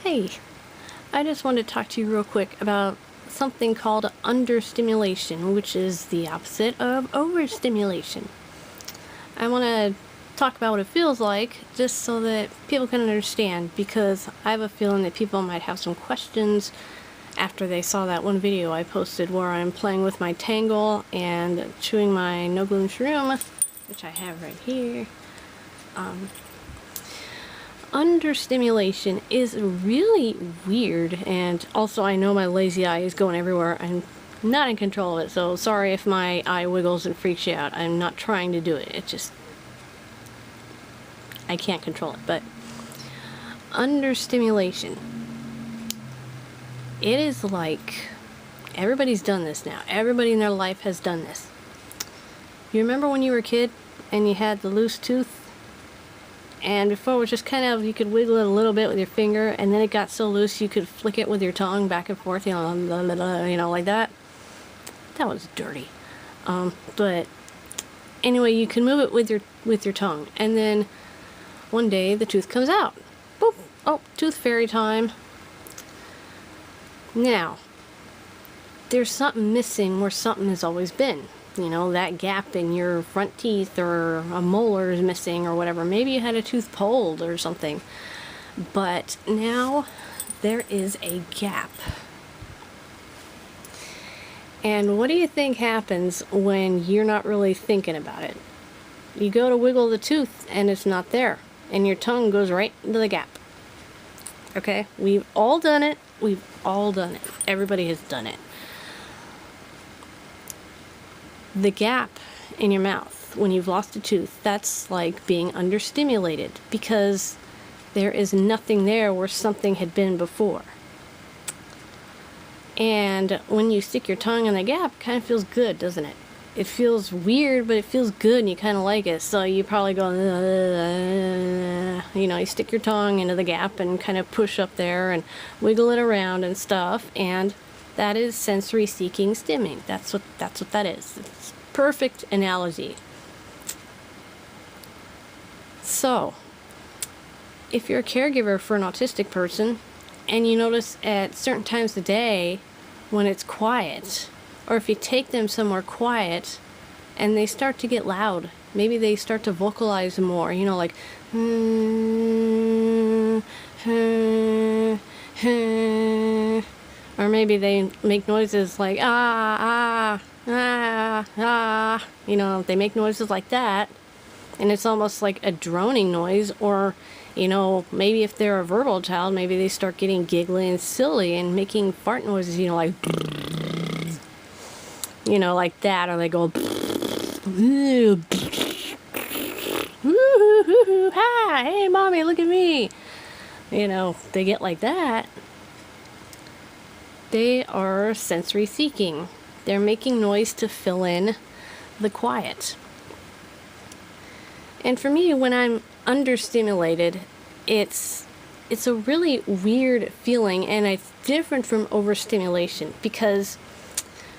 Hey, I just wanted to talk to you real quick about something called understimulation, which is the opposite of overstimulation. I want to talk about what it feels like just so that people can understand, because I have a feeling that people might have some questions after they saw that one video I posted where I'm playing with my Tangle and chewing my no glue shroom, which I have right here. Understimulation is really weird, and also I know my lazy eye is going everywhere. I'm not in control of it, so sorry if my eye wiggles and freaks you out. I'm not trying to do it. It just, I can't control it. But understimulation, it is like everybody's done this now. Everybody in their life has done this. You remember when you were a kid and you had the loose tooth? And before it was just kind of, you could wiggle it a little bit with your finger, and then it got so loose you could flick it with your tongue back and forth, you know, like that. That was dirty. But anyway, you can move it with your tongue, and then one day the tooth comes out. Boop! Oh, tooth fairy time. Now, there's something missing where something has always been. You know, that gap in your front teeth, or a molar is missing, or whatever. Maybe you had a tooth pulled or something. But now there is a gap. And what do you think happens when you're not really thinking about it? You go to wiggle the tooth and it's not there, and your tongue goes right into the gap. Okay? We've all done it. We've all done it. Everybody has done it. The gap in your mouth when you've lost a tooth, that's like being understimulated, because there is nothing there where something had been before. And when you stick your tongue in the gap, it kind of feels good, doesn't it? It feels weird, but it feels good, and you kind of like it. So you probably go, you know, you stick your tongue into the gap and kind of push up there and wiggle it around and stuff, and that is sensory seeking stimming. That's what that is. It's a perfect analogy. So, if you're a caregiver for an autistic person and you notice at certain times of the day when it's quiet, or if you take them somewhere quiet and they start to get loud, maybe they start to vocalize more, you know, like or maybe they make noises like you know, they make noises like that, and it's almost like a droning noise. Or, you know, maybe if they're a verbal child, maybe they start getting giggly and silly and making fart noises, you know, like, you know, like that. Or they go, hi, hey mommy, look at me. You know, they get like that. They are sensory seeking. They're making noise to fill in the quiet. And for me, when I'm understimulated, it's a really weird feeling, and it's different from overstimulation, because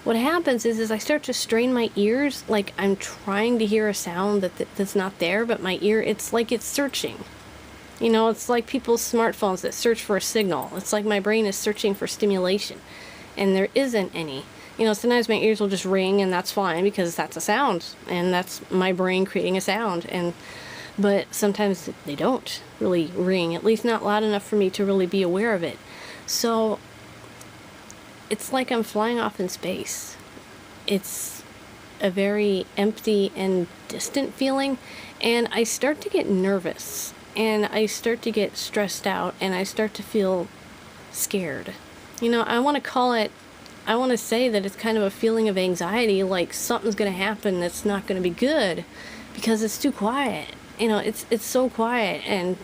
what happens is I start to strain my ears, like I'm trying to hear a sound that's not there, but my ear, it's like it's searching. You know, it's like people's smartphones that search for a signal. It's like my brain is searching for stimulation, and there isn't any. You know, sometimes my ears will just ring, and that's fine, because that's a sound, and that's my brain creating a sound. But sometimes they don't really ring, at least not loud enough for me to really be aware of it. So it's like I'm flying off in space. It's a very empty and distant feeling, and I start to get nervous, and I start to get stressed out, and I start to feel scared. You know, I want to say that it's kind of a feeling of anxiety, like something's going to happen that's not going to be good, because it's too quiet. You know, it's so quiet, and,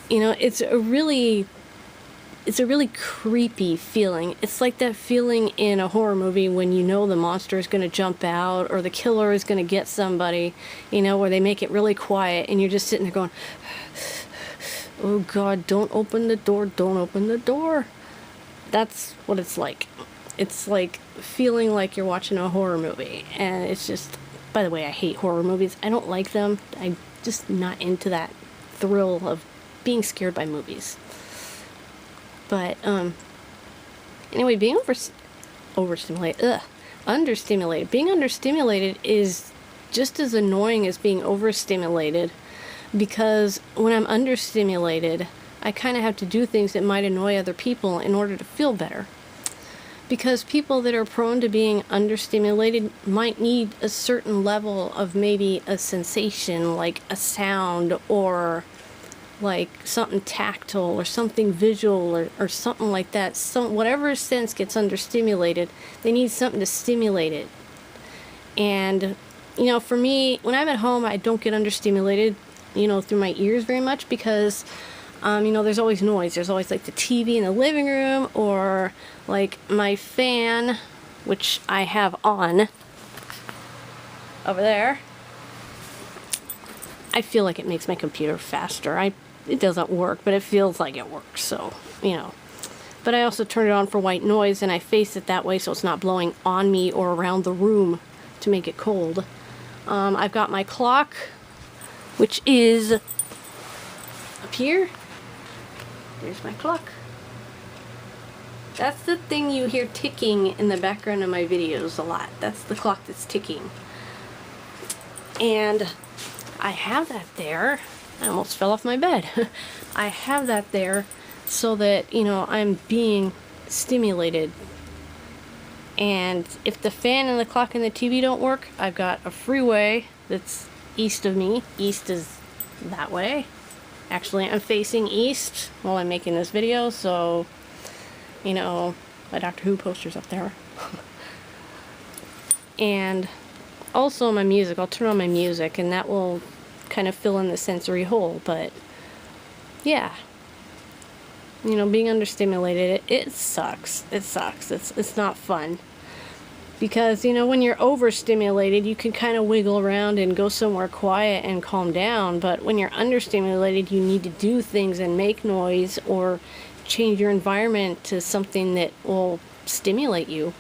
you know, it's a really creepy feeling. It's like that feeling in a horror movie when you know the monster is going to jump out, or the killer is going to get somebody, you know, where they make it really quiet, and you're just sitting there going, oh God, don't open the door, don't open the door. That's what it's like. It's like feeling like you're watching a horror movie, and it's just, by the way, I hate horror movies. I don't like them. I'm just not into that thrill of being scared by movies. But anyway, being overstimulated, understimulated. Being understimulated is just as annoying as being overstimulated, because when I'm understimulated, I kind of have to do things that might annoy other people in order to feel better. Because people that are prone to being understimulated might need a certain level of maybe a sensation, like a sound, or like something tactile, or something visual, or something like that. Whatever sense gets understimulated, they need something to stimulate it. And, you know, for me, when I'm at home, I don't get understimulated, you know, through my ears very much, because you know, there's always noise. There's always like the TV in the living room, or like my fan, which I have on over there. I feel like it makes my computer faster. It doesn't work, but it feels like it works, so, you know. But I also turn it on for white noise, and I face it that way so it's not blowing on me or around the room to make it cold. I've got my clock, which is up here. There's my clock. That's the thing you hear ticking in the background of my videos a lot. That's the clock that's ticking. And I have that there. I almost fell off my bed. I have that there so that, you know, I'm being stimulated. And if the fan and the clock and the TV don't work, I've got a freeway that's east of me. East is that way. Actually, I'm facing east while I'm making this video, so, you know, my Doctor Who poster's up there. And also my music. I'll turn on my music, and that will kind of fill in the sensory hole. But, yeah. You know, being understimulated, it sucks. It sucks. It's not fun. Because, you know, when you're overstimulated, you can kind of wiggle around and go somewhere quiet and calm down. But when you're understimulated, you need to do things and make noise or change your environment to something that will stimulate you.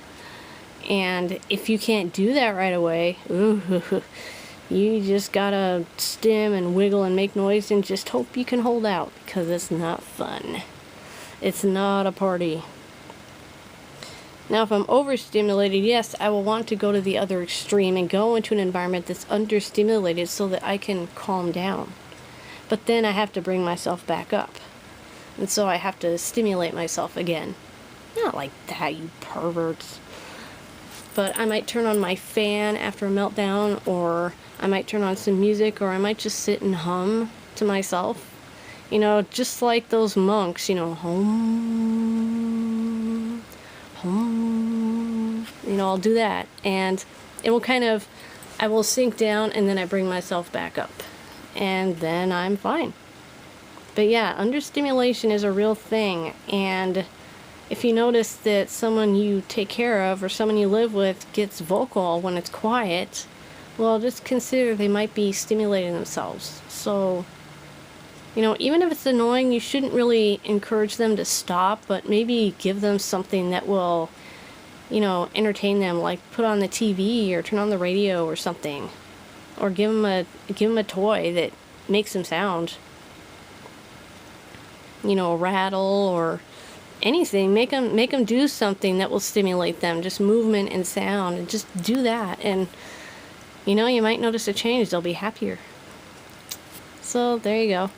And if you can't do that right away, you just gotta stim and wiggle and make noise and just hope you can hold out, because it's not fun. It's not a party. Now, if I'm overstimulated, yes, I will want to go to the other extreme and go into an environment that's understimulated so that I can calm down. But then I have to bring myself back up. And so I have to stimulate myself again. Not like that, you perverts. But I might turn on my fan after a meltdown, or I might turn on some music, or I might just sit and hum to myself. You know, just like those monks, you know, home, home. You know, I'll do that. And it will kind of, I will sink down, and then I bring myself back up. And then I'm fine. But yeah, understimulation is a real thing. And if you notice that someone you take care of or someone you live with gets vocal when it's quiet, well, just consider they might be stimulating themselves. So, you know, even if it's annoying, you shouldn't really encourage them to stop, but maybe give them something that will, you know, entertain them, like put on the TV or turn on the radio or something. Or give them a toy that makes them sound. You know, a rattle or anything. Make them do something that will stimulate them. Just movement and sound, and just do that. And, you know, you might notice a change. They'll be happier. So, there you go.